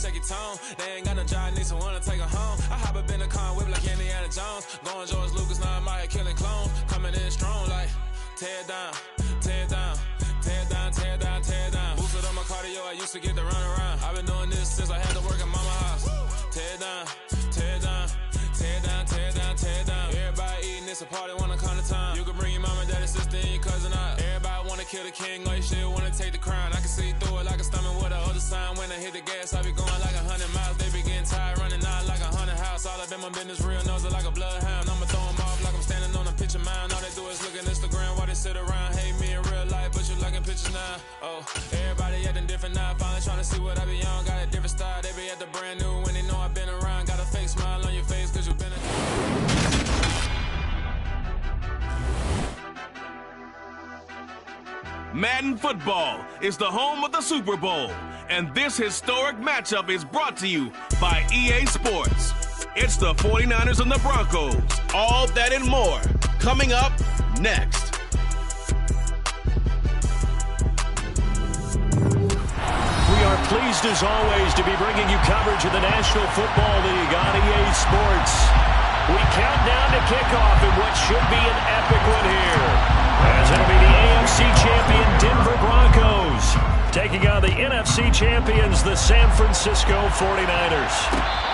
check your tone. They ain't got no job, need someone to take her home. I hop up in the car, whip like Indiana Jones. Going George Lucas, now I'm out here killing clones. Coming in strong like, tear down, tear down, tear down, tear down, tear down. Boosted up my cardio, I used to get to run around. I've been doing this since I had to work at mama house. Tear down, tear down, tear down, tear down, tear down. Everybody eating, it's a party, wanna come to time. You can bring your mama, daddy, sister, and your cousin out. Everybody wanna kill the king, or you still wanna take the crown. I can see through it like a stomach with a other sign. When I hit the gas, I be going like 100 miles. They be getting tired, running out like 100 house. All up in my business, real nose like a bloodhound. I'ma throw them off like I'm standing on a picture mound. All they do is look at Instagram while they sit around. Hate me in real life, but you liking pictures now. Oh, everybody acting different now. Finally trying to see what I be on. Got a different style, they be at the brand new when they know I've been around. Got a fake smile on your face, cause you been a... Madden Football is the home of the Super Bowl, and this historic matchup is brought to you by EA Sports. It's the 49ers and the Broncos. All that and more coming up next. We are pleased as always to be bringing you coverage of the National Football League on EA Sports. We count down to kickoff in what should be an epic one here, as it'll be the AFC champion Denver Broncos taking on the NFC champions, the San Francisco 49ers.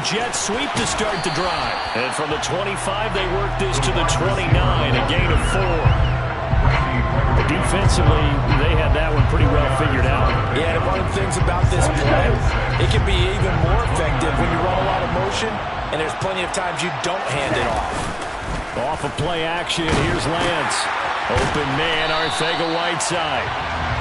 Jet sweep to start the drive. And from the 25, they work this to the 29, a gain of 4. Defensively, they had that one pretty well figured out. Yeah, and one of the things about this play, it can be even more effective when you run a lot of motion, and there's plenty of times you don't hand it off. Off of play action, here's Lance. Open man, Arcega-Whiteside.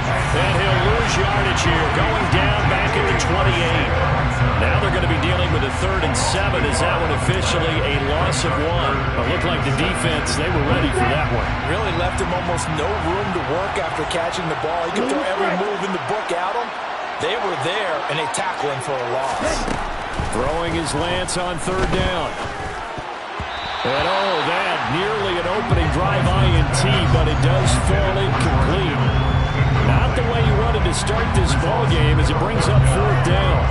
And he'll lose yardage here, going down back at the 28. Now they're going to be dealing with a 3rd and 7. Is that one officially a loss of 1? It looked like the defense, they were ready for that one. Really left him almost no room to work after catching the ball. He could throw every move in the book at him. They were there, and they tackle him for a loss. Throwing his Lance on 3rd down. And oh, that nearly an opening drive INT, but it does fall incomplete. Not the way you wanted to start this ball game as it brings up 4th down.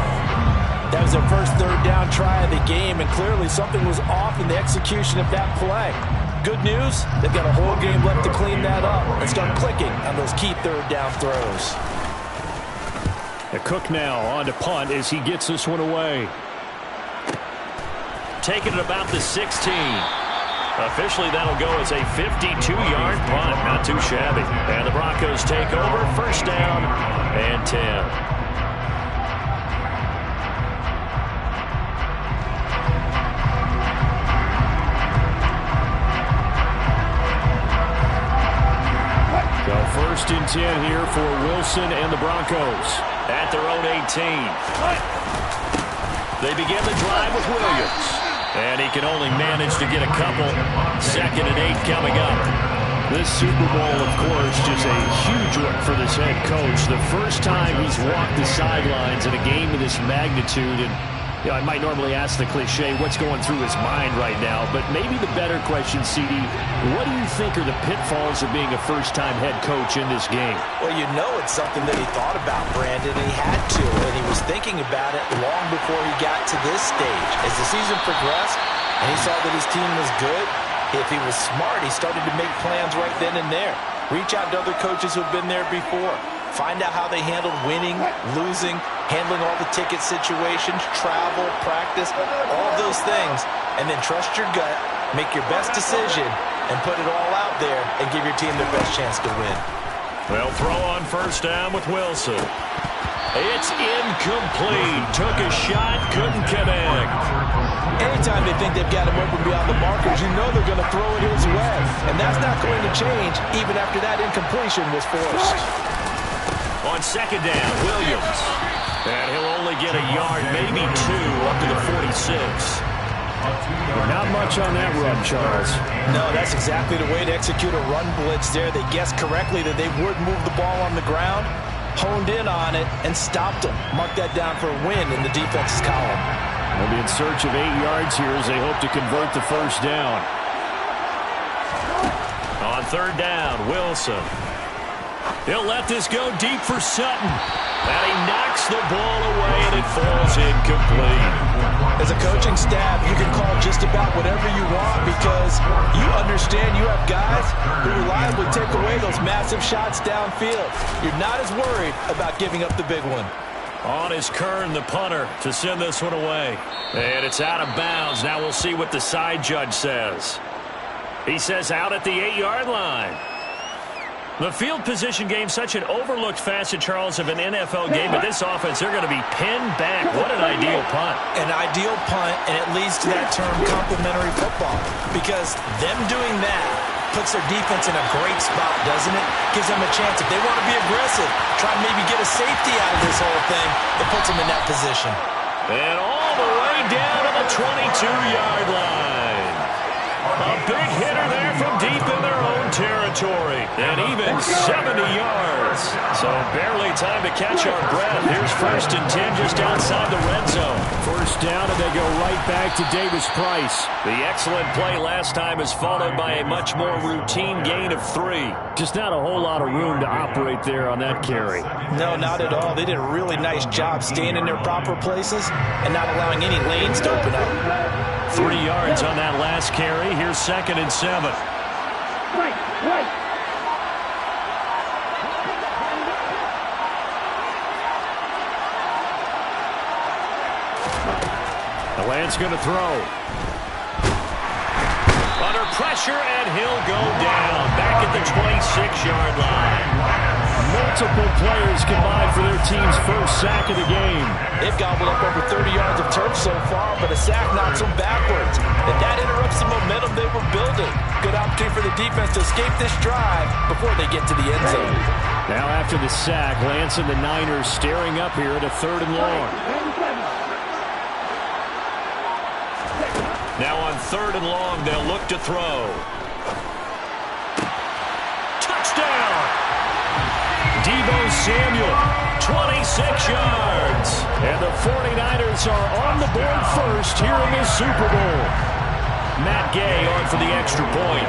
That was their first 3rd down try of the game, and clearly something was off in the execution of that play. Good news, they've got a whole game left to clean that up and start clicking on those key 3rd down throws. The Cook now on to punt as he gets this one away. Taking it about the 16. Officially, that'll go as a 52-yard punt. Not too shabby. And the Broncos take over. 1st down and 10. So 1st and 10 here for Wilson and the Broncos at their own 18. They begin the drive with Williams. And he can only manage to get a couple. 2nd and 8 coming up. This Super Bowl, of course, just a huge one for this head coach. The first time he's walked the sidelines in a game of this magnitude. And you know, I might normally ask the cliche, what's going through his mind right now? But maybe the better question, CD, what do you think are the pitfalls of being a first-time head coach in this game? Well, you know it's something that he thought about, Brandon, and he had to. And he was thinking about it long before he got to this stage. As the season progressed and he saw that his team was good, if he was smart, he started to make plans right then and there. Reach out to other coaches who've been there before. Find out how they handled winning, losing, handling all the ticket situations, travel, practice, all those things. And then trust your gut, make your best decision, and put it all out there and give your team their best chance to win. Well, throw on 1st down with Wilson. It's incomplete. Took a shot, couldn't connect. Anytime they think they've got him open beyond the markers, you know they're going to throw it his way. And that's not going to change even after that incompletion was forced. On second down, Williams. And he'll only get a yard, maybe 2, up to the 46. Not much on that run, Charles. No, that's exactly the way to execute a run blitz there. They guessed correctly that they would move the ball on the ground, honed in on it, and stopped them. Mark that down for a win in the defense's column. They'll be in search of 8 yards here as they hope to convert the first down. On third down, Wilson. He'll let this go deep for Sutton. And he knocks the ball away, and it falls incomplete. As a coaching staff, you can call just about whatever you want because you understand you have guys who reliably take away those massive shots downfield. You're not as worried about giving up the big one. On is Kern, the punter, to send this one away. And it's out of bounds. Now we'll see what the side judge says. He says out at the 8-yard line. The field position game, such an overlooked facet, Charles, of an NFL game. But this offense, they're going to be pinned back. What an ideal punt. An ideal punt, and it leads to that term complementary football. Because them doing that puts their defense in a great spot, doesn't it? Gives them a chance. If they want to be aggressive, try and maybe get a safety out of this whole thing, it puts them in that position. And all the way down to the 22-yard line. A big hitter there from deep in their own territory. And even 70 yards. So barely time to catch our breath. Here's 1st and 10 just outside the red zone. First down, and they go right back to Davis-Price. The excellent play last time is followed by a much more routine gain of 3. Just not a whole lot of room to operate there on that carry. No, not at all. They did a really nice job staying in their proper places and not allowing any lanes to open up. 3 yards on that last carry. Here's 2nd and 7. The Lance going to throw. Under pressure, and he'll go down. Back at the 26-yard line. Multiple players combined for their team's first sack of the game. They've gobbled up over 30 yards of turf so far, but a sack knocks them backwards. And that interrupts the momentum they were building. Good opportunity for the defense to escape this drive before they get to the end zone. Now after the sack, Lance and the Niners staring up here at a 3rd and long. Now on 3rd and long, they'll look to throw. Touchdown! Deebo Samuel, 26 yards. And the 49ers are on the board first here in the Super Bowl. Matt Gay on for the extra point.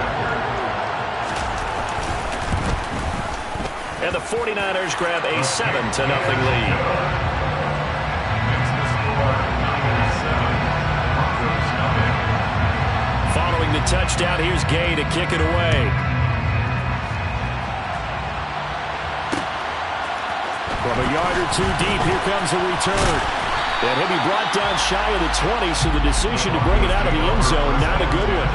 And the 49ers grab a 7-0 lead. Following the touchdown, here's Gay to kick it away. From a yard or 2 deep, here comes a return. And he'll be brought down shy of the 20, so the decision to bring it out of the end zone, not a good one.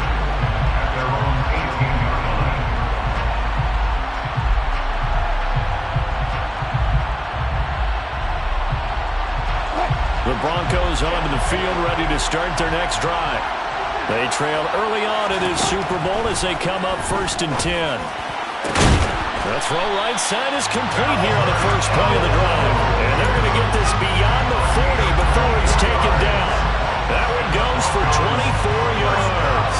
The Broncos onto the field, ready to start their next drive. They trail early on in this Super Bowl as they come up 1st and 10. The throw right side is complete here on the first play of the drive. And they're going to get this beyond the 40 before he's taken down. That one goes for 24 yards.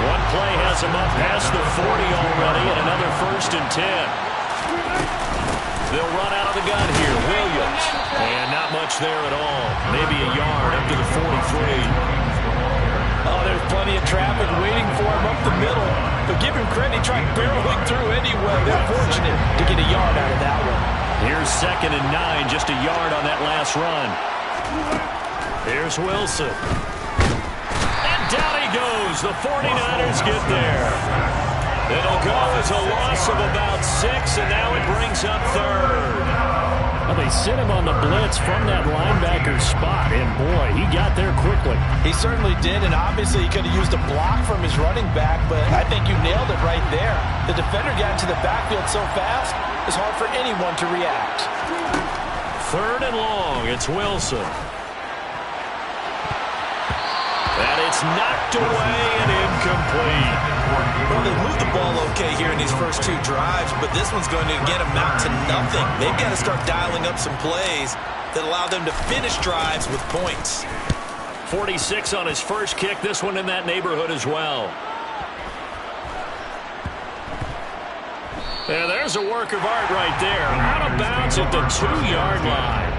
One play has him up past the 40 already, and another 1st and 10. They'll run out of the gun here. Williams. And not much there at all. Maybe a yard up to the 43. Oh, there's plenty of traffic waiting for him up the middle. But give him credit, he tried barreling through anyway. They're fortunate to get a yard out of that one. Here's 2nd and 9, just a yard on that last run. Here's Wilson. And down he goes. The 49ers get there. It'll go as a loss of about 6, and now it brings up 3rd. Well, they sent him on the blitz from that linebacker spot, and boy, he got there quickly. He certainly did, and obviously he could have used a block from his running back, but I think you nailed it right there. The defender got into the backfield so fast, it's hard for anyone to react. 3rd and long. It's Wilson. And it's knocked away and incomplete. Well, they moved the ball okay here in these first 2 drives, but this one's going to again amount to nothing. They've got to start dialing up some plays that allow them to finish drives with points. 46 on his first kick. This one in that neighborhood as well. And there's a work of art right there. Out of bounds at the 2-yard line.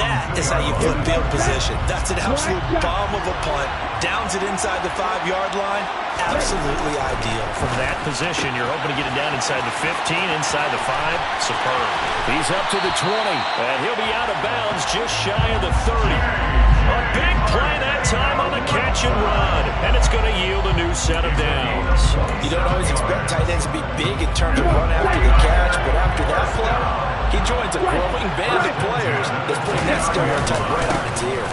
That is how you flip field position. That's an absolute bomb of a punt. Downs it inside the 5-yard line. Absolutely ideal. From that position, you're hoping to get it down inside the 15, inside the 5. Superb. He's up to the 20. And he'll be out of bounds just shy of the 30. A big play that time on the catch and run. And it's going to yield a new set of downs. You don't always expect tight ends to be big in terms of run after the catch, but after that play, he joins a growing band of players that's putting that stereotype right on its ear.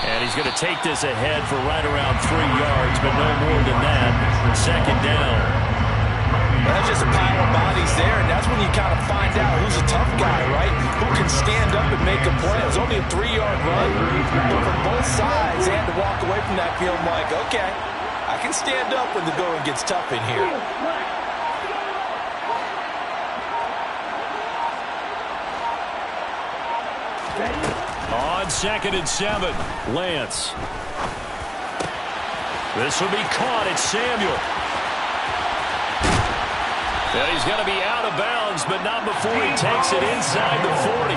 And he's going to take this ahead for right around 3 yards, but no more than that. 2nd down. That's just a pile of bodies there, and that's when you kind of find out who's a tough guy, right? Who can stand up and make a play. It was only a 3-yard run, but from both sides, they had to walk away from that feeling like, okay, I can stand up when the going gets tough in here. On 2nd and 7, Lance. This will be caught. It's Samuel. And he's going to be out of bounds, but not before he takes it inside the 40.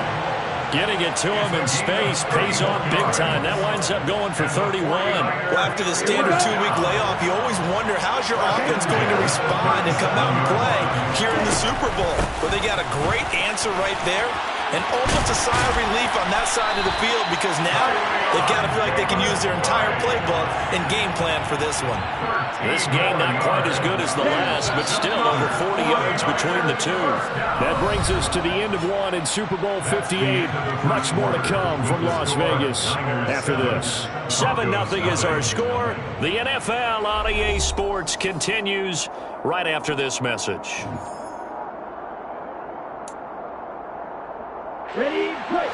Getting it to him in space pays off big time. That winds up going for 31. Well, after the standard 2-week layoff, you always wonder how's your offense going to respond and come out and play here in the Super Bowl. But they got a great answer right there. And almost a sigh of relief on that side of the field because now they've got to feel like they can use their entire playbook and game plan for this one. This game not quite as good as the last, but still over 40 yards between the two. That brings us to the end of one in Super Bowl 58. Much more to come from Las Vegas after this. 7-0 is our score. The NFL on EA Sports continues right after this message. Ready, play.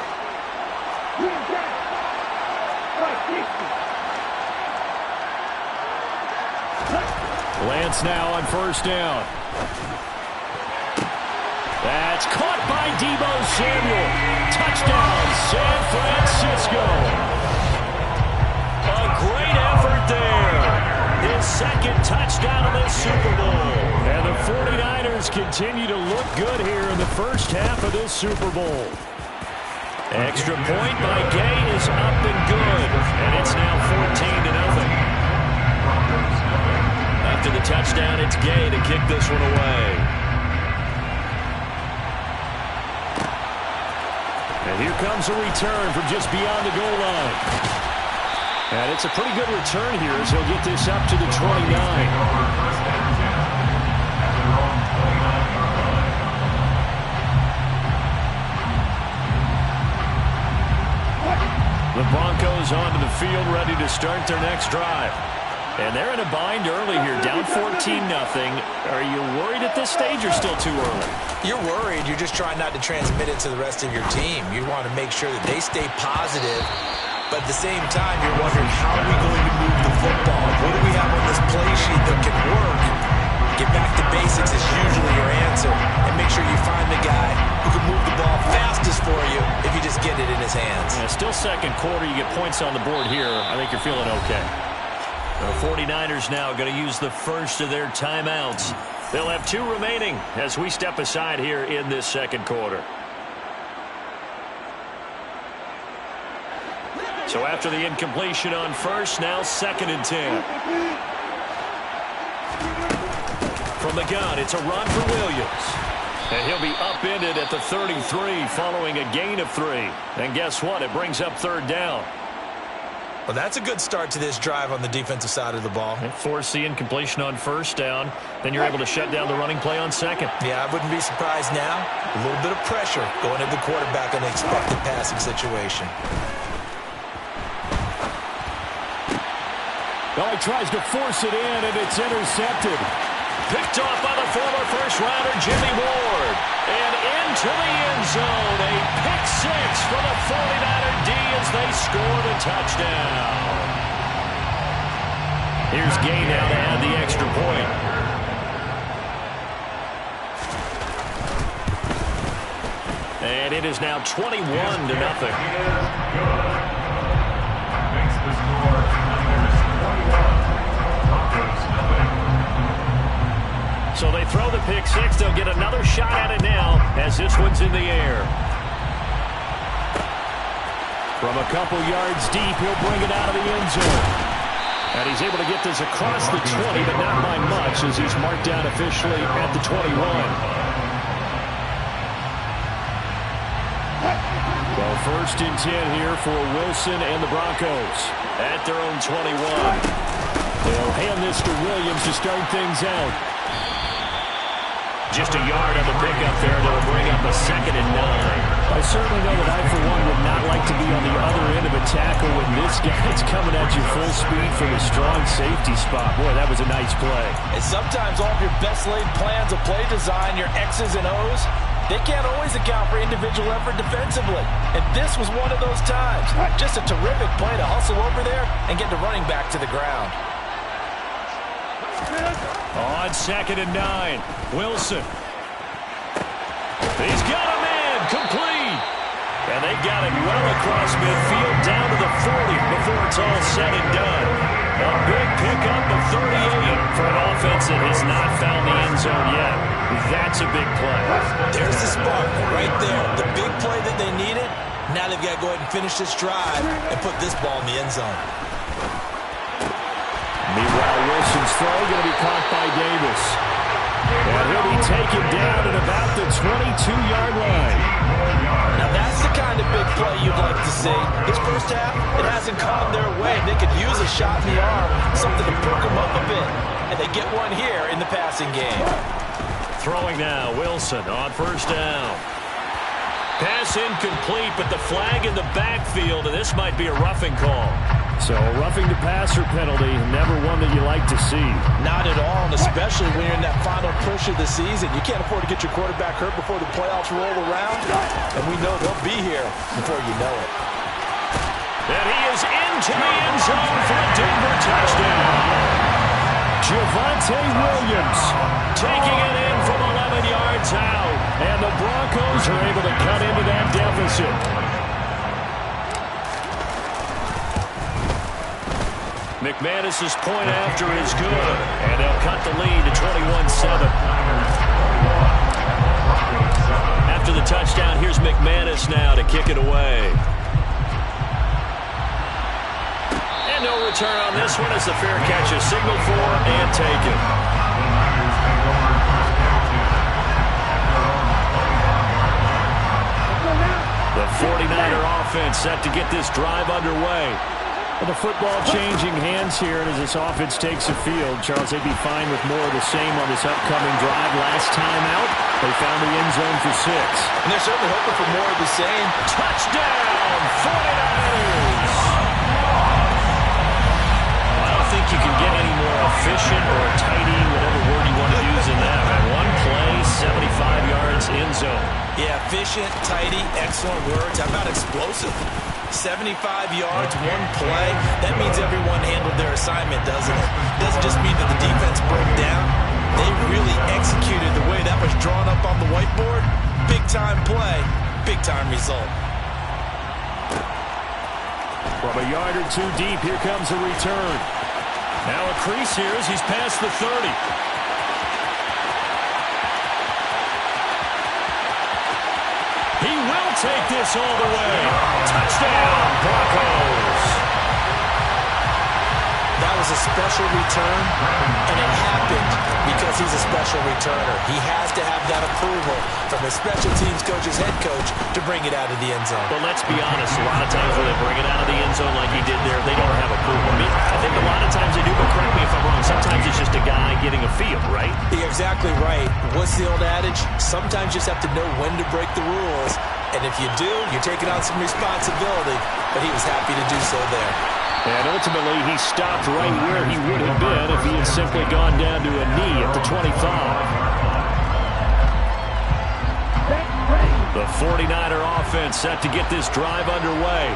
Lance now on 1st down. That's caught by Deebo Samuel. Touchdown, San Francisco. A great effort there. His 2nd touchdown of this Super Bowl. And the 49ers continue to look good here in the first half of this Super Bowl. Extra point by Gay is up and good. And it's now 14-0. After the touchdown, it's Gay to kick this one away. And here comes a return from just beyond the goal line. And it's a pretty good return here as he'll get this up to the 29. The Broncos onto the field ready to start their next drive. And they're in a bind early here, down 14-0. Are you worried at this stage or still too early? You're worried. You're just trying not to transmit it to the rest of your team. You want to make sure that they stay positive. But at the same time, you're wondering, how are we going to move the football? What do we have on this play sheet that can work? Get back to basics is usually your answer. And make sure you find the guy who can move the ball fastest for you if you just get it in his hands. Yeah, still 2nd quarter. You get points on the board here. I think you're feeling okay. The 49ers now going to use the first of their timeouts. They'll have 2 remaining as we step aside here in this 2nd quarter. So after the incompletion on 1st, now 2nd and 10. From the gun, it's a run for Williams. And he'll be upended at the 33 following a gain of 3. And guess what? It brings up 3rd down. Well, that's a good start to this drive on the defensive side of the ball. Force the incompletion on 1st down. Then you're able to shut down the running play on 2nd. Yeah, I wouldn't be surprised now. A little bit of pressure going into the quarterback on the expected passing situation. Well, he tries to force it in, and it's intercepted. Picked off by the former first-rounder Jimmy Ward. And into the end zone. A pick six for the 49er D as they score the touchdown. Here's Gay now to add the extra point. And it is now 21-0. So they throw the pick six. They'll get another shot at it now as this one's in the air. From a couple yards deep, he'll bring it out of the end zone. And he's able to get this across the 20, but not by much as he's marked down officially at the 21. Well, 1st and 10 here for Wilson and the Broncos at their own 21. They'll hand this to Williams to start things out. Just a yard on the pickup there that'll bring up a 2nd and 9. I certainly know that I, for one, would not like to be on the other end of a tackle when this guy's coming at you full speed from a strong safety spot. Boy, that was a nice play. And sometimes all of your best laid plans of play design, your X's and O's, they can't always account for individual effort defensively. And this was one of those times. Just a terrific play to hustle over there and get the running back to the ground. On 2nd and 9, Wilson. He's got him in, complete. And they've got it well across midfield, down to the 40 before it's all said and done. A big pickup of 38 for an offense that has not found the end zone yet. That's a big play. There's the spark right there. The big play that they needed. Now they've got to go ahead and finish this drive and put this ball in the end zone. Meanwhile, Wilson's throw going to be caught by Davis. And he'll be taken down at about the 22-yard line. Now that's the kind of big play you'd like to see. This first half, it hasn't gone their way. They could use a shot in the arm, something to perk them up a bit. And they get one here in the passing game. Throwing now, Wilson on 1st down. Pass incomplete, but the flag in the backfield, and this might be a roughing call. So a roughing the passer penalty, never one that you like to see. Not at all, and especially when you're in that final push of the season. You can't afford to get your quarterback hurt before the playoffs roll around, and we know they'll be here before you know it. And he is into the end zone for a Denver touchdown. Javonte Williams taking it in from 11 yards out, and the Broncos are able to cut into that deficit. McManus's point after is good, and they'll cut the lead to 21-7. After the touchdown, here's McManus now to kick it away. And no return on this one as the fair catch is signaled for and taken. The 49er offense set to get this drive underway. The football changing hands here, and as this offense takes the field, Charles, they'd be fine with more of the same on this upcoming drive. Last time out, they found the end zone for 6. And they're certainly hoping for more of the same. Touchdown, 49ers! I don't think you can get any more efficient or tidy, whatever word you want to use in that. Right? One play, 75 yards, end zone. Yeah, efficient, tidy, excellent words. How about explosive? 75 yards, one play. That means everyone handled their assignment, doesn't it? Doesn't just mean that the defense broke down. They really executed the way that was drawn up on the whiteboard. Big-time play, big-time result. From a yard or two deep, here comes a return. Now a crease here as he's past the 30. He will take this all the way. Touchdown, Broncos. That was a special return, and it happened because he's a special returner. He has to have that approval from his special teams coach's head coach to bring it out of the end zone. But let's be honest, a lot of times when they bring it out of the end zone like he did there, they don't have approval. I mean, I think a lot of times they do, but correct me if I'm wrong. Sometimes it's just a guy getting a feel, right? You're exactly right. What's the old adage? Sometimes you just have to know when to break the rules. And if you do, you're taking on some responsibility. But he was happy to do so there. And ultimately, he stopped right where he would have been if he had simply gone down to a knee at the 25. The 49er offense set to get this drive underway.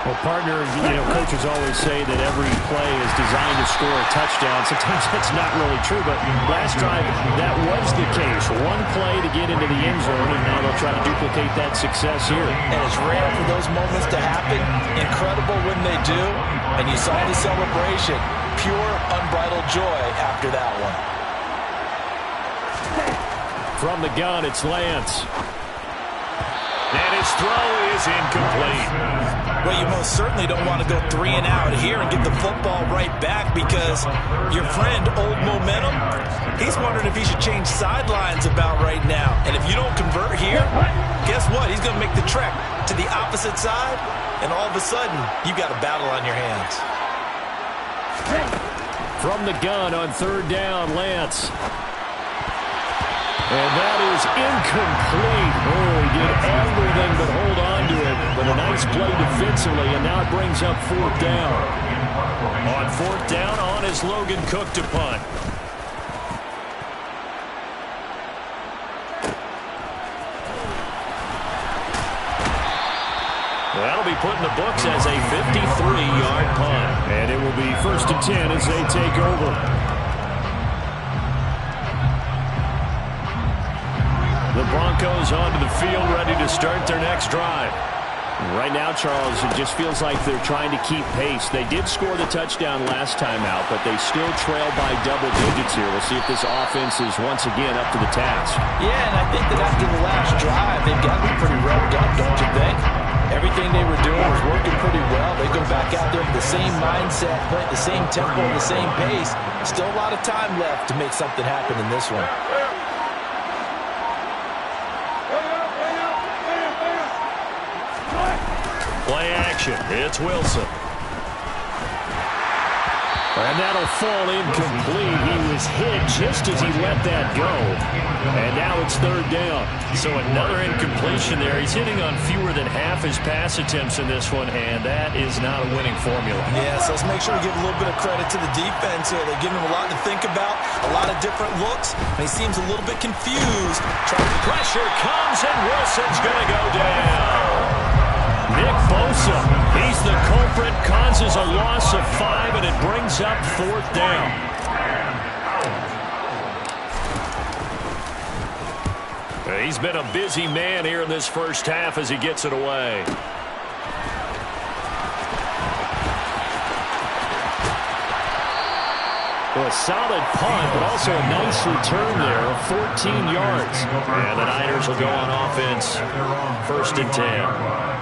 Well, partner, coaches always say that every play is designed to score a touchdown. Sometimes that's not really true, but last drive, that was the case. One play to get into the end zone, and now they'll try to duplicate that success here. And it's rare for those moments to happen. Incredible when they do. And you saw the celebration. Pure, unbridled joy after that one. From the gun, it's Lance. And his throw is incomplete. Well, you most certainly don't want to go 3 and out here and get the football right back because your friend, Old Momentum, he's wondering if he should change sidelines about right now. And if you don't convert here, guess what? He's going to make the trek to the opposite side, and all of a sudden, you've got a battle on your hands. From the gun on 3rd down, Lance. And that is incomplete. Oh, he did everything but hold on to it. But a nice play defensively, and now it brings up 4th down. On 4th down, on is Logan Cook to punt. That'll be put in the books as a 53-yard punt. And it will be 1st and 10 as they take over. The Broncos onto the field, ready to start their next drive. Right now, Charles, it just feels like they're trying to keep pace. They did score the touchdown last time out, but they still trail by double digits here. We'll see if this offense is once again up to the task. Yeah, and I think that after the last drive, they've got to be pretty revved up, don't you think? Everything they were doing was working pretty well. They go back out there with the same mindset, play at the same tempo, the same pace. Still a lot of time left to make something happen in this one. Play action. It's Wilson. And that'll fall incomplete. He was hit just as he let that go. And now it's 3rd down. So another incompletion there. He's hitting on fewer than half his pass attempts in this one, and that is not a winning formula. Yeah, so let's make sure we give a little bit of credit to the defense here. They're giving him a lot to think about, a lot of different looks, and he seems a little bit confused. Pressure comes, and Wilson's going to go down. Nick Bosa, he's the culprit, causes a loss of 5, and it brings up 4th down. He's been a busy man here in this first half as he gets it away. Well, a solid punt, but also a nice return there of 14 yards. And the Niners will go on offense, 1st and 10.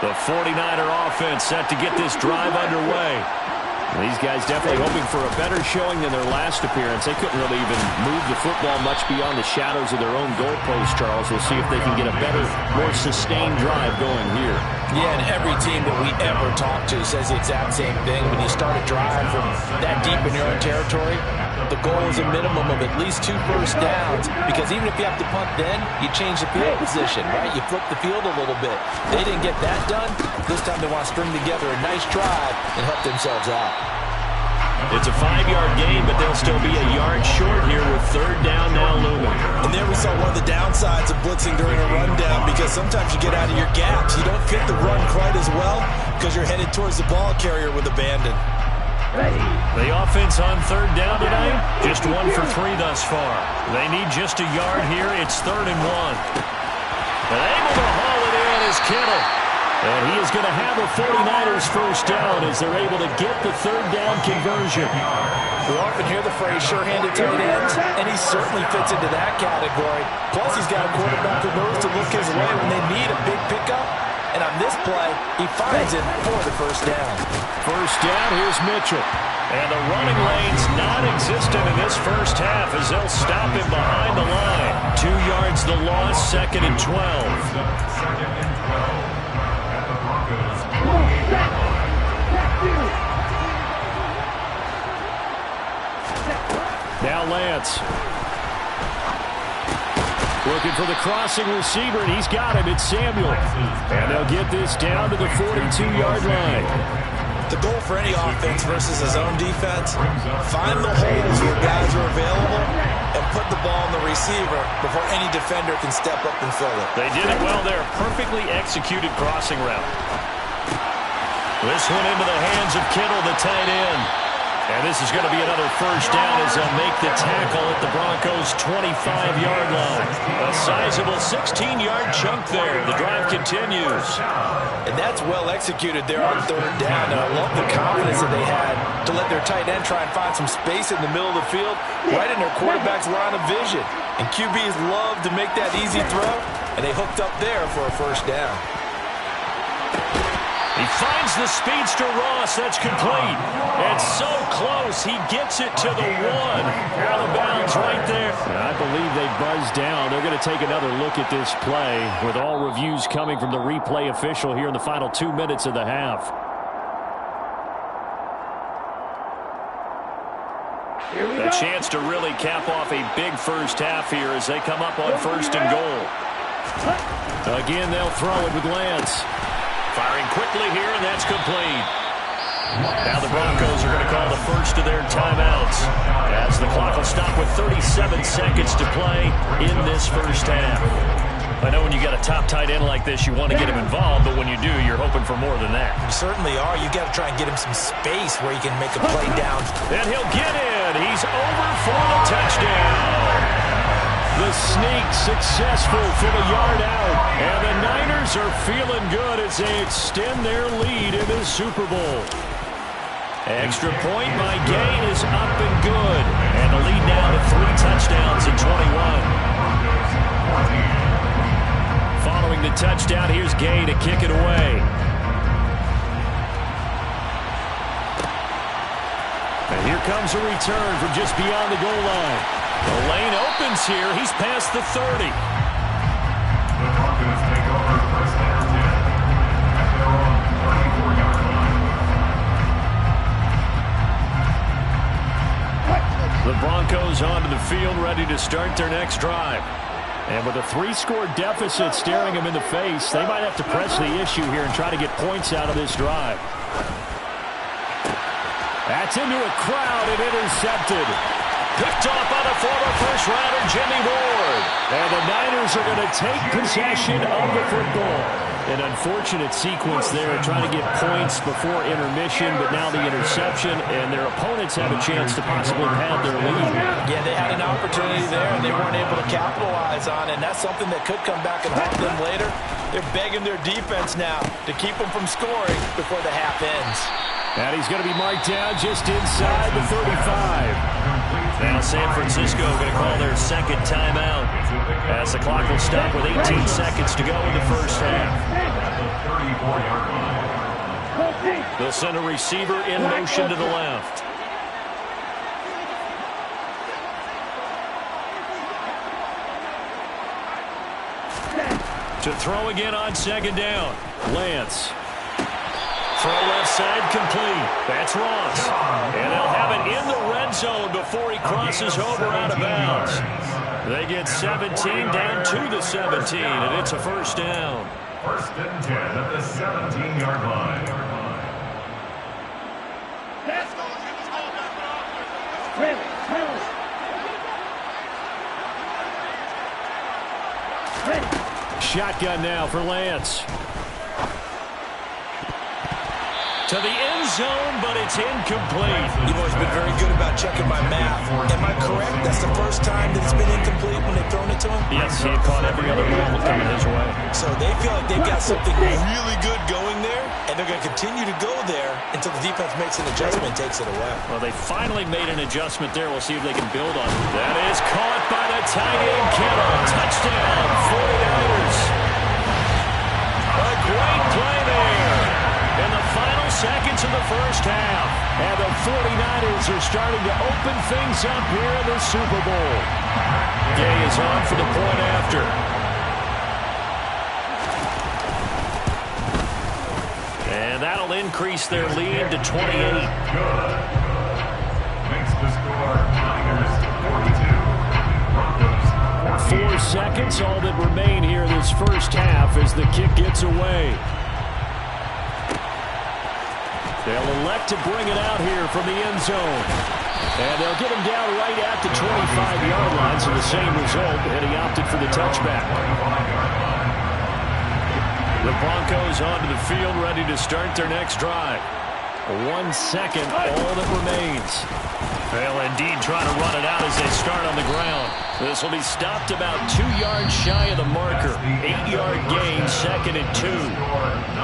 The 49er offense set to get this drive underway. These guys definitely hoping for a better showing than their last appearance. They couldn't really even move the football much beyond the shadows of their own goalpost, Charles. We'll see if they can get a better, more sustained drive going here. Yeah, and every team that we ever talk to says the exact same thing. When you start a drive from that deep in your own territory, the goal is a minimum of at least 2 first downs, because even if you have to punt then, you change the field position, right? You flip the field a little bit. They didn't get that done. This time they want to string together a nice drive and help themselves out. It's a 5-yard gain, but they'll still be a yard short here with 3rd down now looming. And there we saw one of the downsides of blitzing during a rundown, because sometimes you get out of your gaps. You don't fit the run quite as well because you're headed towards the ball carrier with abandon. The offense on 3rd down tonight, just 1 for 3 thus far. They need just a yard here. It's 3rd and 1. And able to haul it in is Kittle. And he is going to have a 49ers first down as they're able to get the 3rd down conversion. We often hear the phrase sure-handed tight ends, and he certainly fits into that category. Plus, he's got a quarterback who knows to look his way when they need a big pickup. And on this play, he finds it for the first down. First down, here's Mitchell. And the running lane's non-existent in this first half as they'll stop him behind the line. 2 yards the loss, 2nd and 12. Now Lance. Looking for the crossing receiver, and he's got him. It's Samuel. And they'll get this down to the 42-yard line. The goal for any offense versus his own defense, find the holes where guys are available and put the ball on the receiver before any defender can step up and fill it. They did it well there. Perfectly executed crossing route. This one into the hands of Kittle, the tight end. And this is going to be another first down as they'll make the tackle at the Broncos' 25-yard line. A sizable 16-yard chunk there. The drive continues. And that's well executed there on third down. And I love the confidence that they had to let their tight end try and find some space in the middle of the field, right in their quarterback's line of vision. And QBs love to make that easy throw, and they hooked up there for a first down. He finds the speedster Ross. That's complete. It's so close. He gets it to the 1. Out of bounds right there. I believe they buzzed down. They're going to take another look at this play with all reviews coming from the replay official here in the final 2 minutes of the half. A chance to really cap off a big first half here as they come up on first and goal. Again, they'll throw it with Lance. Firing quickly here, and that's complete. Now the Broncos are going to call the first of their timeouts as the clock will stop with 37 seconds to play in this first half. I know when you got a top tight end like this, you want to get him involved, but when you do, you're hoping for more than that. You certainly are. You got to try and get him some space where he can make a play down. And he'll get in. He's over for the touchdown. The sneak successful from a yard out. And the Niners are feeling good as they extend their lead in the Super Bowl. Extra point by Gay is up and good. And the lead now to 3 touchdowns in 21. Following the touchdown, here's Gay to kick it away. And here comes a return from just beyond the goal line. The lane opens here. He's past the 30. The Broncos take over first down 10 at their own 34-yard line. The Broncos onto the field, ready to start their next drive. And with a 3-score deficit staring them in the face, they might have to press the issue here and try to get points out of this drive. That's into a crowd and intercepted. Picked off by the former first-rounder Jimmy Ward. And the Niners are going to take possession of the football. An unfortunate sequence there, trying to get points before intermission, but now the interception, and their opponents have a chance to possibly have their lead. Yeah, they had an opportunity there, and they weren't able to capitalize on it, and that's something that could come back and haunt them later. They're begging their defense now to keep them from scoring before the half ends. And he's going to be marked down just inside the 35. Now San Francisco going to call their second timeout as the clock will stop with 18 seconds to go in the first half. They'll send a receiver in motion to the left. To throw again on second down. Lance. Throw left side complete. That's Ross. And they'll have it in the red zone before he crosses over out of bounds. They get 17 down to the 17, and it's a first down. First and 10 at the 17-yard line. Shotgun now for Lance. To the end zone, but it's incomplete. You've always been very good about checking my math. Am I correct? That's the first time that it's been incomplete when they've thrown it to him? Yes, he had caught every other ball coming his way. So they feel like they've got something really good going there, and they're going to continue to go there until the defense makes an adjustment and takes it away. Well, they finally made an adjustment there. We'll see if they can build on it. That is caught by the tight end, Kittle. Touchdown, 49ers. A great play there. In the final seconds of the first half. And the 49ers are starting to open things up here in the Super Bowl. Gay is on for the point after. And that'll increase their lead to 28. Good. Makes the score Niners 42, Broncos 4 seconds, all that remain here this first half as the kick gets away. They'll elect to bring it out here from the end zone. And they'll get him down right at the 25-yard line, so the same result, and he opted for the touchback. The Broncos onto the field, ready to start their next drive. 1 second, all that remains. They'll indeed try to run it out as they start on the ground. This will be stopped about 2 yards shy of the marker. 8-yard gain, 2nd and 2.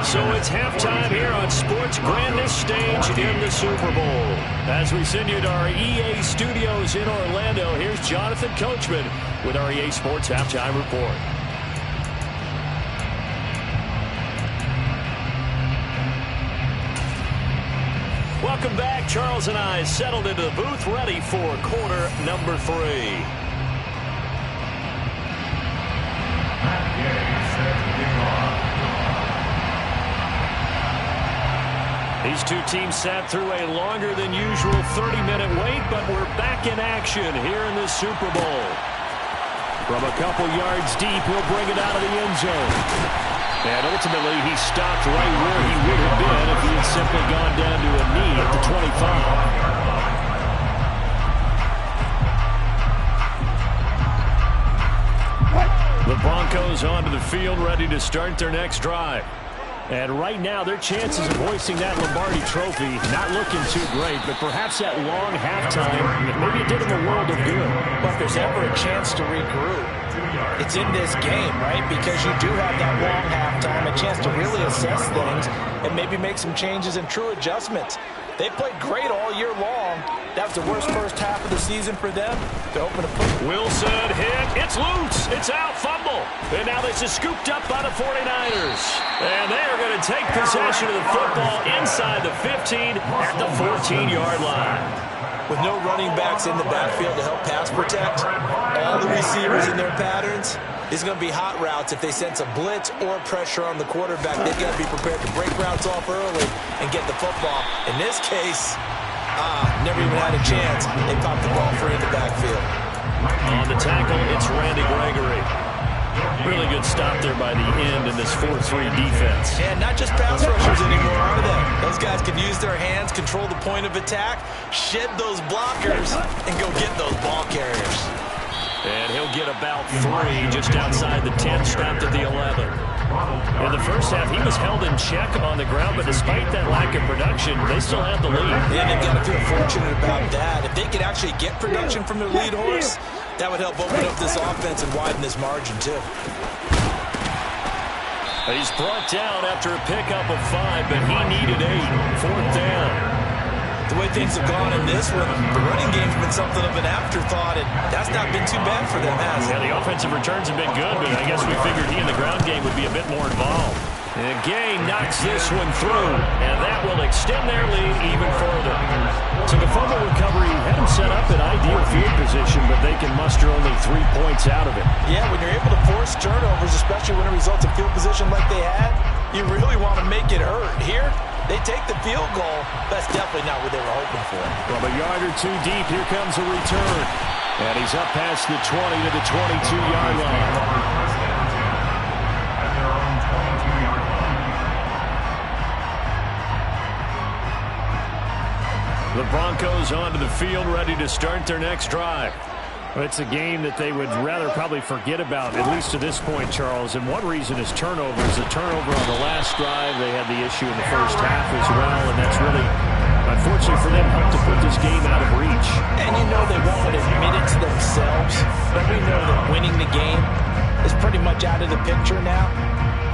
So it's halftime here on Sports' grandest stage in the Super Bowl. As we send you to our EA studios in Orlando, here's Jonathan Coachman with our EA Sports Halftime Report. Welcome back. Charles and I settled into the booth, ready for quarter number 3. These two teams sat through a longer than usual 30-minute wait, but we're back in action here in the Super Bowl. From a couple yards deep, he'll bring it out of the end zone. And ultimately, he stopped right where he would have been if he had simply gone down to a knee at the 25. The Broncos onto the field, ready to start their next drive. And right now, their chances of hoisting that Lombardi trophy not looking too great, but perhaps that long halftime, maybe it did them a world of good. But if there's ever a chance to regroup, it's in this game, right? Because you do have that long halftime, a chance to really assess things and maybe make some changes and true adjustments. They played great all year long. That was the worst first half of the season for them. They're hoping to put Wilson hit. It's loose. It's out. Fumble. And now this is scooped up by the 49ers. And they are going to take possession of the football inside the 15 at the 14-yard line. With no running backs in the backfield to help pass protect, all the receivers in their patterns, it's going to be hot routes. If they sense a blitz or pressure on the quarterback, they've got to be prepared to break routes off early and get the football. In this case, never even had a chance. They popped the ball free in the backfield. On the tackle, it's Randy Gregory. Really good stop there by the end in this 4-3 defense. And not just pass rushers anymore, are they? Those guys can use their hands, control the point of attack, shed those blockers, and go get those ball carriers. And he'll get about 3 just outside the 10, stopped at the 11. In the first half, he was held in check on the ground, but despite that lack of production, they still have the lead. Yeah, they've got to feel fortunate about that. If they could actually get production from their lead horse, that would help open up this offense and widen this margin, too. He's brought down after a pickup of 5, but he needed 8. 4th down. The way things have gone in this one, the running game's been something of an afterthought, and that's not been too bad for them, has it? Yeah, the offensive returns have been good, but I guess we figured he in the ground game would be a bit more involved. And Gay knocks this one through, and that will extend their lead even further. So the fumble recovery had them set up in ideal field position, but they can muster only 3 points out of it. Yeah, when you're able to force turnovers, especially when it results in field position like they had, you really want to make it hurt. Here, they take the field goal. That's definitely not what they were hoping for. From a yard or 2 deep, here comes a return. And he's up past the 20 to the 22-yard line. The Broncos onto the field, ready to start their next drive. Well, it's a game that they would rather probably forget about, at least to this point, Charles. And one reason is turnovers. The turnover on the last drive, they had the issue in the first half as well, and that's really, unfortunately for them, helped to put this game out of reach. And you know they won't admit it to themselves, but we know that winning the game is pretty much out of the picture now.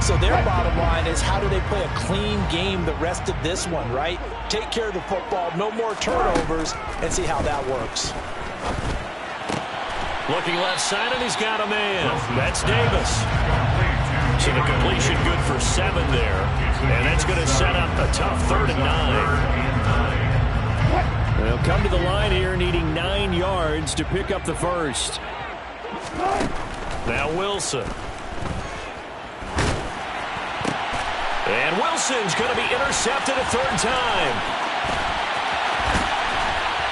So their bottom line is, how do they play a clean game the rest of this one, right? Take care of the football, no more turnovers, and see how that works. Looking left side, and he's got a man. That's Davis. So the completion good for 7 there. And that's going to set up a tough 3rd and 9. They'll come to the line here, needing 9 yards to pick up the first. Now Wilson. And Wilson's going to be intercepted a 3rd time.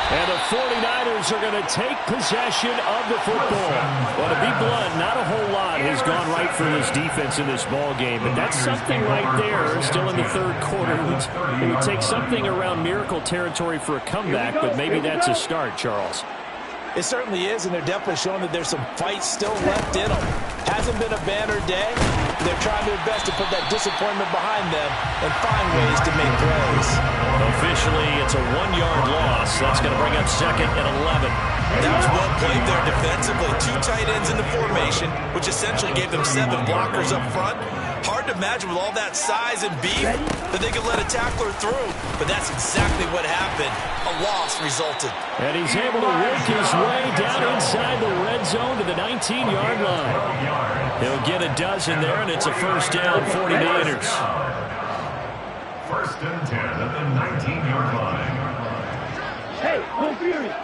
And And the 49ers are going to take possession of the football. Well, to be blunt, not a whole lot has gone right for this defense in this ball game, but that's something right there. Still in the third quarter. It would take something around miracle territory for a comeback, but maybe that's a start, Charles. It certainly is, and they're definitely showing that there's some fight still left in them. Hasn't been a banner day. They're trying their best to put that disappointment behind them and find ways to make plays. Officially, it's a 1-yard loss. That's going to bring up 2nd and 11. That was well played there defensively. 2 tight ends in the formation, which essentially gave them 7 blockers up front. Hard to imagine with all that size and beef that they could let a tackler through, but that's exactly what happened. A loss resulted. And he's able to work his way down inside the red zone to the 19-yard line. He'll get a dozen there, and it's a first down, 49ers. First and 10 at the 19-yard line. Hey, no fury.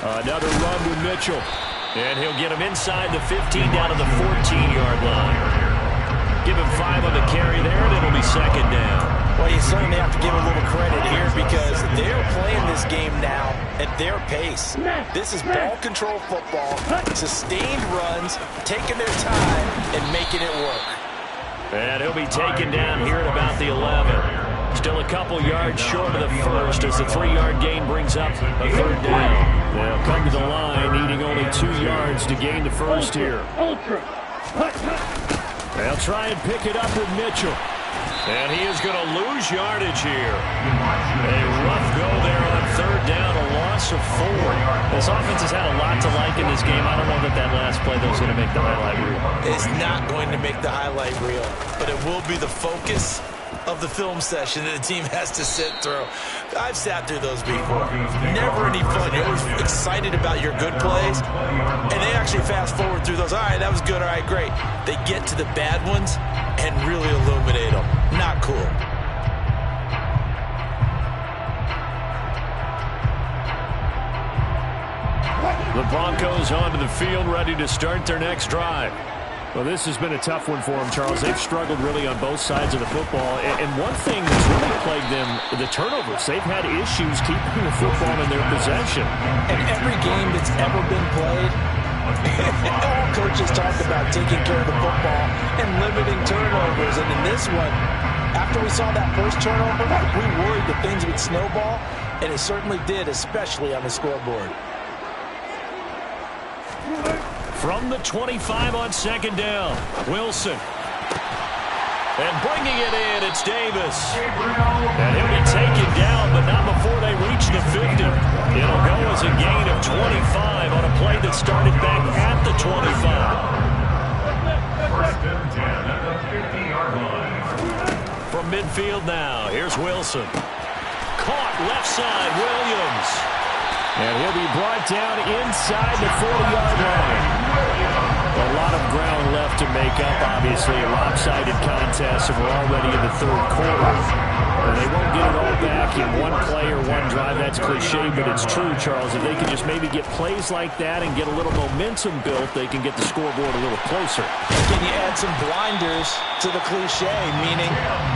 Another run with Mitchell. And he'll get him inside the 15 down to the 14-yard line. Give him 5 on the carry there, and it'll be 2nd down. Well, you certainly have to give a little credit here because they're playing this game now at their pace. This is ball control football, sustained runs, taking their time, and making it work. And he'll be taken down here at about the 11. Still a couple yards short of the first as the 3-yard gain brings up a 3rd down. They'll come to the line, needing only 2 yards to gain the first here. They'll try and pick it up with Mitchell. And he is going to lose yardage here. A rough go there on 3rd down, a loss of 4. This offense has had a lot to like in this game. I don't know that that last play, though, is going to make the highlight reel. It's not going to make the highlight reel, but it will be the focus of the film session that the team has to sit through. I've sat through those before. Never any fun. You're always excited about your good plays, and they actually fast forward through those. All right, that was good. All right, great. They get to the bad ones and really illuminate them. Not cool. The Broncos onto the field, ready to start their next drive. Well, this has been a tough one for them, Charles. They've struggled really on both sides of the football. And one thing that's really plagued them, the turnovers. They've had issues keeping the football in their possession. And every game that's ever been played, all coaches talk about taking care of the football and limiting turnovers. And in this one, after we saw that first turnover, we worried that things would snowball, and it certainly did, especially on the scoreboard. From the 25 on 2nd down, Wilson. And bringing it in, it's Davis. And he'll be taken down, but not before they reach the 50. It'll go as a gain of 25 on a play that started back at the 25. First and 10 at the 50-yard line. From midfield now, here's Wilson. Caught left side, Williams. And he'll be brought down inside the 40-yard line. A lot of ground left to make up, obviously. A lopsided contest, and we're already in the 3rd quarter. And they won't get it all back in one play or one drive. That's cliche, but it's true, Charles. If they can just maybe get plays like that and get a little momentum built, they can get the scoreboard a little closer. Can you add some blinders to the cliche, meaning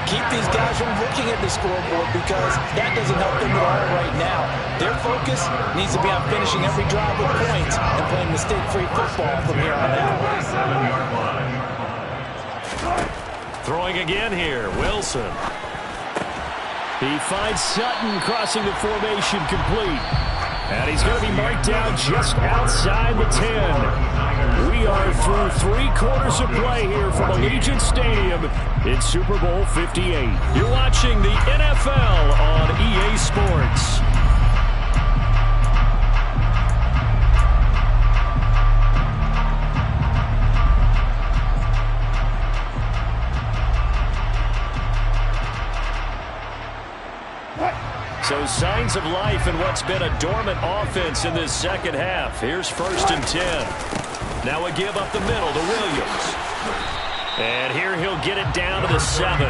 keep these guys from looking at the scoreboard because that doesn't help them at all right now. Their focus needs to be on finishing every drive with points and playing mistake-free football from here on out. Throwing again here, Wilson. He finds Sutton crossing the formation complete. And he's going to be marked down just outside the 10. We are through 3 quarters of play here from Allegiant Stadium in Super Bowl 58. You're watching the NFL on EA Sports. So signs of life in what's been a dormant offense in this second half. Here's 1st and 10. Now a give up the middle to Williams. And here he'll get it down to the 7.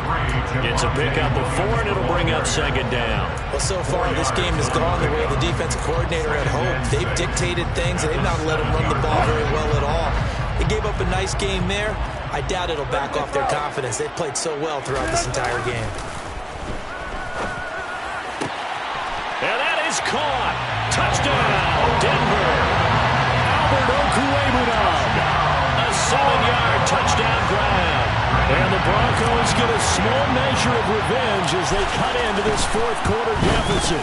It's a pickup of 4, and it'll bring up 2nd down. Well, so far this game has gone the way the defensive coordinator had hoped. They've dictated things, and they've not let him run the ball very well at all. They gave up a nice game there. I doubt it'll back off their confidence. They've played so well throughout this entire game. caught. Touchdown, Denver. Albert Okwuegbunam. A 7-yard touchdown grab. And the Broncos get a small measure of revenge as they cut into this fourth quarter deficit.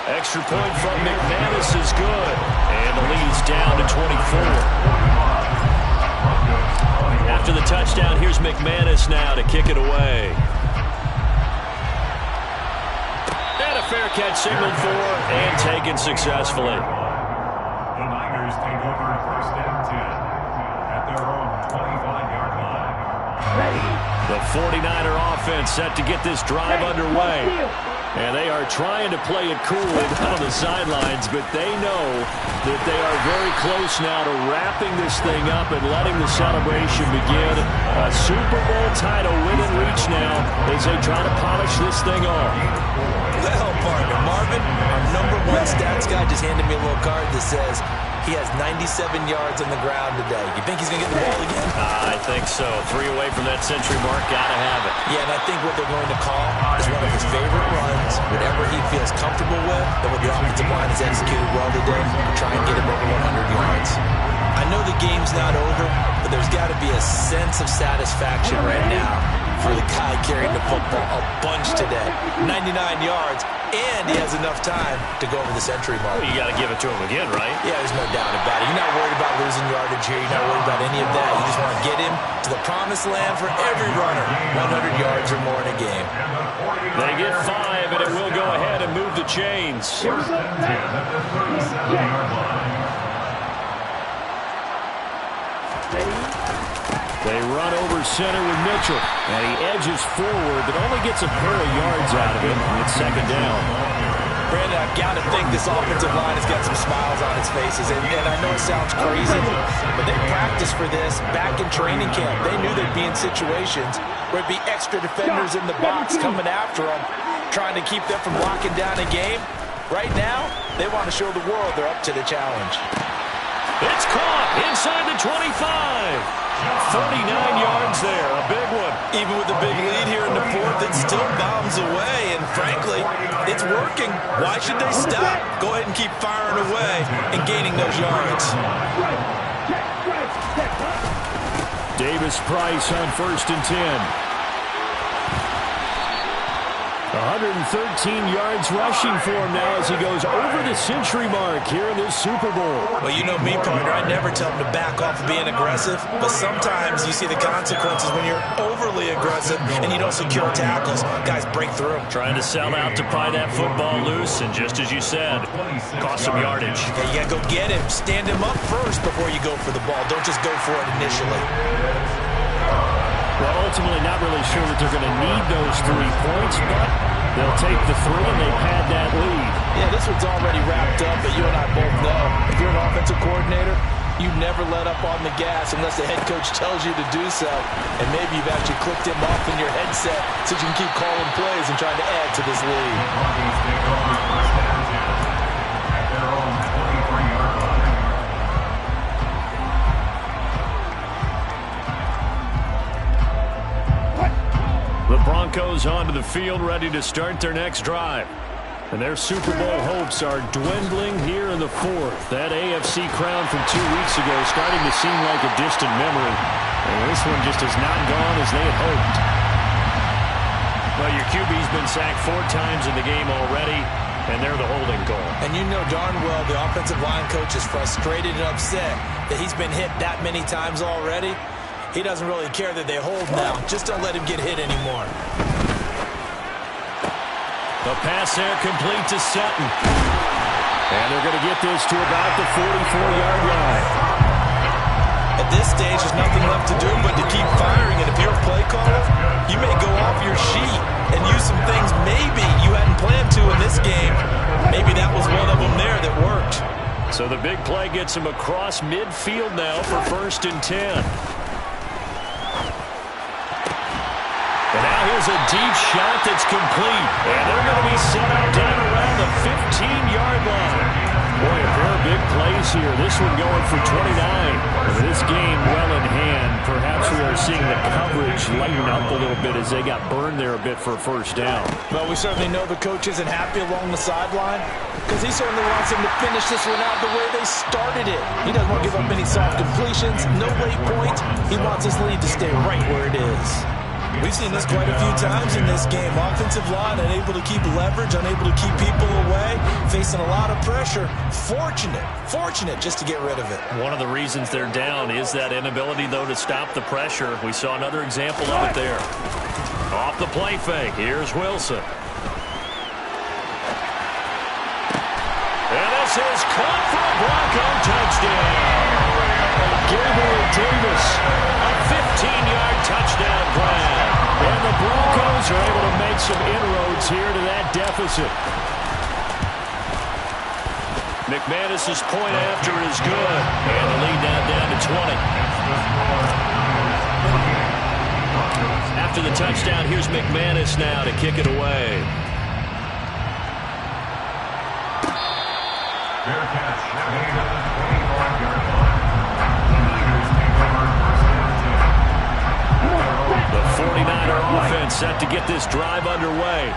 Extra point from McManus is good. And the lead's down to 24. After the touchdown, here's McManus now to kick it away. And a fair catch signaled for and taken successfully. The Niners take over first and 10 at their own 25-yard line. The 49er offense set to get this drive underway. And they are trying to play it cool on the sidelines, but they know that they are very close now to wrapping this thing up and letting the celebration begin. A Super Bowl title within reach now as they try to polish this thing off. Well, partner, Marvin, our #1 stats guy just handed me a little card that says he has 97 yards on the ground today. You think he's going to get the ball again? I think so. 3 away from that century mark. Got to have it. Yeah, and I think what they're going to call is one of his favorite runs, whatever he feels comfortable with, and what the offensive line has executed well today to try and get him over 100 yards. I know the game's not over, but there's got to be a sense of satisfaction right now for the guy carrying the football a bunch today. 99 yards, and he has enough time to go over the century mark. Well, you got to give it to him again, right? Yeah, there's no doubt about it. You're not worried about losing yardage here. You're not worried about any of that. You just want to get him to the promised land for every runner. 100 yards or more in a game. They get 5, and it will go ahead and move the chains. First and 10 at the 37-yard line. They run over center with Mitchell, and he edges forward, but only gets a pair of yards out of it. It's second down. Brandon, I've got to think this offensive line has got some smiles on its faces, and I know it sounds crazy, but they practiced for this back in training camp. They knew they'd be in situations where it'd be extra defenders in the box coming after them, trying to keep them from locking down a game. Right now, they want to show the world they're up to the challenge. It's caught inside the 25. 39 yards there, a big one. Even with the big lead here in the fourth, it still bombs away, and frankly, it's working. Why should they stop? Go ahead and keep firing away and gaining those yards. Davis Price on 1st and 10. 113 yards rushing for him now as he goes over the century mark here in this Super Bowl. Well, you know me, partner. I never tell him to back off of being aggressive, but sometimes you see the consequences when you're overly aggressive and you don't secure tackles. Guys break through. Trying to sell out to pry that football loose, and just as you said, cost some yardage. Okay, you got to go get him. Stand him up first before you go for the ball. Don't just go for it initially. Well, ultimately, not really sure that they're going to need those 3 points, but they'll take the 3, and they've had that lead. Yeah, this one's already wrapped up, but you and I both know if you're an offensive coordinator, you never let up on the gas unless the head coach tells you to do so. And maybe you've actually clicked him off in your headset so you can keep calling plays and trying to add to this lead. Broncos take over first and 10 at their own 23-yard line. The Broncos onto the field, ready to start their next drive. And their Super Bowl hopes are dwindling here in the fourth. That AFC crown from 2 weeks ago starting to seem like a distant memory. And this one just has not gone as they had hoped. Well, your QB's been sacked 4 times in the game already, and they're the holding goal. And you know darn well the offensive line coach is frustrated and upset that he's been hit that many times already. He doesn't really care that they hold now. Just don't let him get hit anymore. The pass there complete to Sutton. And they're going to get this to about the 44-yard line. At this stage, there's nothing left to do but to keep firing. And if you're a play caller, you may go off your sheet and use some things maybe you hadn't planned to in this game. Maybe that was one of them there that worked. So the big play gets him across midfield now for 1st and 10. And now here's a deep shot that's complete. And they're going to be set up down around the 15-yard line. Boy, a pair of big plays here. This one going for 29. With this game well in hand, perhaps we are seeing the coverage lighten up a little bit as they got burned there a bit for a first down. Well, we certainly know the coach isn't happy along the sideline because he certainly wants them to finish this one out the way they started it. He doesn't want to give up any soft completions, no late points. He wants his lead to stay right where it is. We've seen this quite a few times in this game. Offensive line unable to keep leverage, unable to keep people away, facing a lot of pressure. Fortunate just to get rid of it. One of the reasons they're down is that inability, though, to stop the pressure. We saw another example of it there. Off the play fake, here's Wilson. And this is caught for a Bronco touchdown. Gabriel Davis, a 15-yard touchdown grab. And the Broncos are able to make some inroads here to that deficit. McManus's point after is good. And the lead now down to 20. After the touchdown, here's McManus now to kick it away. Fair catch. Made on the 25-yard line. The Niners take over first and 10. The 49er offense set to get this drive underway.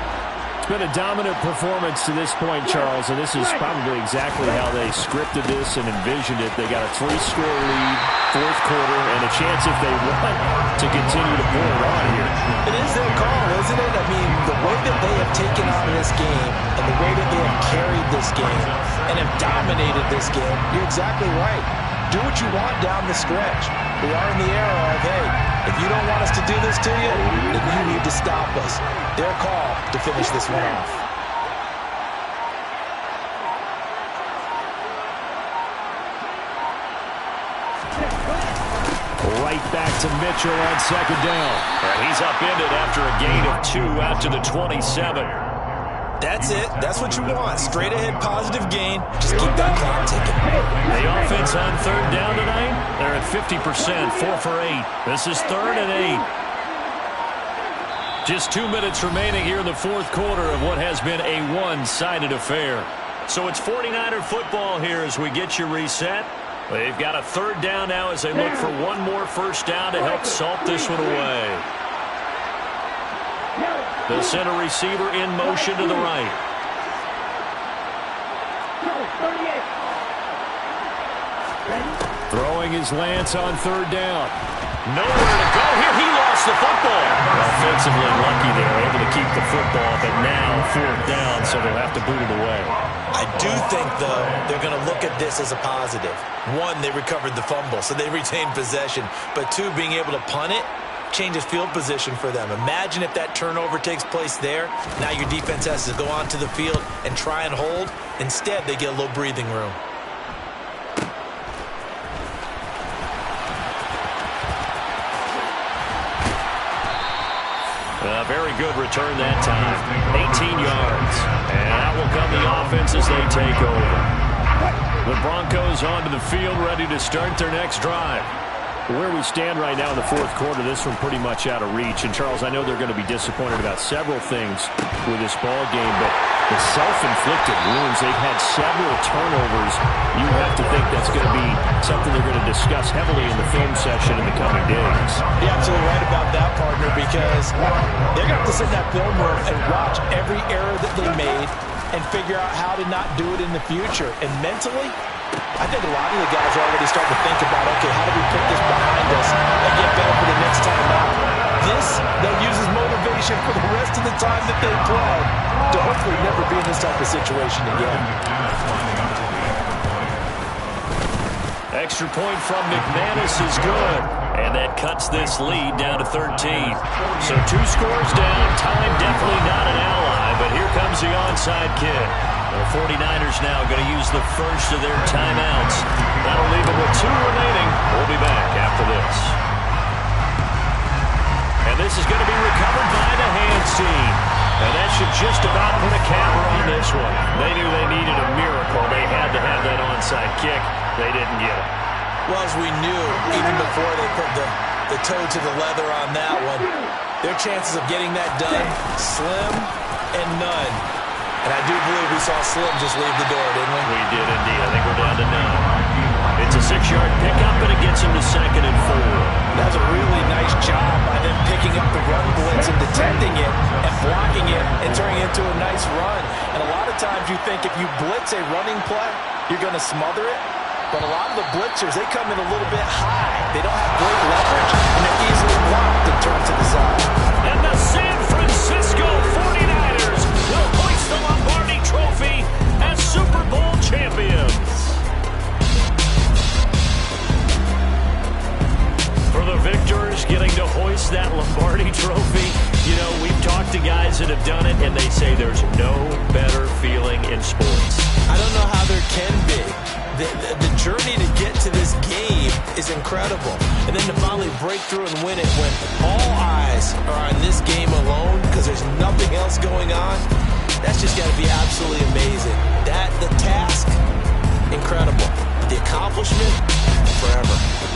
It's been a dominant performance to this point, Charles, and this is probably exactly how they scripted this and envisioned it. They got a 3-score lead, fourth quarter, and a chance if they want to continue to pull it on here. It is their call, isn't it? I mean, the way that they have taken on this game and the way that they have carried this game and have dominated this game, you're exactly right. Do what you want down the stretch. We are in the era of, hey, if you don't want us to do this to you, then you need to stop us. Their call to finish this one off. Right back to Mitchell on second down. And he's upended after a gain of 2 out to the 27. That's it. That's what you want. Straight ahead positive gain. Just keep that clock ticking. The offense on third down tonight, they're at 50%, 4 for 8. This is 3rd and 8. Just 2 minutes remaining here in the fourth quarter of what has been a one-sided affair. So it's 49er football here as we get you reset. They've got a third down now as they look for one more first down to help salt this one away. The center receiver in motion to the right. Throwing his Lance on third down. Nowhere to go here. He lost the football. Offensively lucky there, able to keep the football, but now fourth down, so they'll have to boot it away. I do think, though, they're going to look at this as a positive. One, they recovered the fumble, so they retained possession. But two, being able to punt it changes field position for them. Imagine if that turnover takes place there. Now your defense has to go onto the field and try and hold. Instead, they get a little breathing room. A very good return that time. 18 yards. And out will come the offense as they take over. The Broncos onto the field, ready to start their next drive. Where we stand right now in the fourth quarter, this one pretty much out of reach. And, Charles, I know they're going to be disappointed about several things with this ball game, but the self-inflicted wounds, they've had several turnovers. You have to think that's going to be something they're going to discuss heavily in the film session in the coming days. You're absolutely right about that, partner, because they're going to have to sit in that film room and watch every error that they made and figure out how to not do it in the future. And mentally, I think a lot of the guys are already starting to think about, okay, how do we put this behind us and get better for the next time out? This, they'll use as motivation for the rest of the time that they play to hopefully never be in this type of situation again. Extra point from McManus is good. And that cuts this lead down to 13. So 2 scores down. Time definitely not an ally, but here comes the onside kick. The 49ers now going to use the first of their timeouts. That'll leave them with 2 remaining. We'll be back after this. And this is going to be recovered by the hands team. And that should just about put a capper on this one. They knew they needed a miracle. They had to have that onside kick. They didn't get it. Well, as we knew, even before they put the toe to the leather on that one, their chances of getting that done, slim and none. And I do believe we saw Slim just leave the door, didn't we? We did indeed. I think we're down to 9. It's a 6-yard pickup, and it gets him to 2nd and 4. That's a really nice job by them picking up the run blitz and detecting it and blocking it and turning it into a nice run. And a lot of times you think if you blitz a running play, you're going to smother it. But a lot of the blitzers, they come in a little bit high. They don't have great leverage, and they're easily blocked and turned to the side. And the San Francisco 49ers will hoist the Lombardi Trophy as Super Bowl champions. For the victors getting to hoist that Lombardi Trophy, you know, we've talked to guys that have done it, and they say there's no better feeling in sports. I don't know how there can be. The journey to get to this game is incredible. And then to finally break through and win it when all eyes are on this game alone because there's nothing else going on, that's just got to be absolutely amazing. The task, incredible. The accomplishment, forever.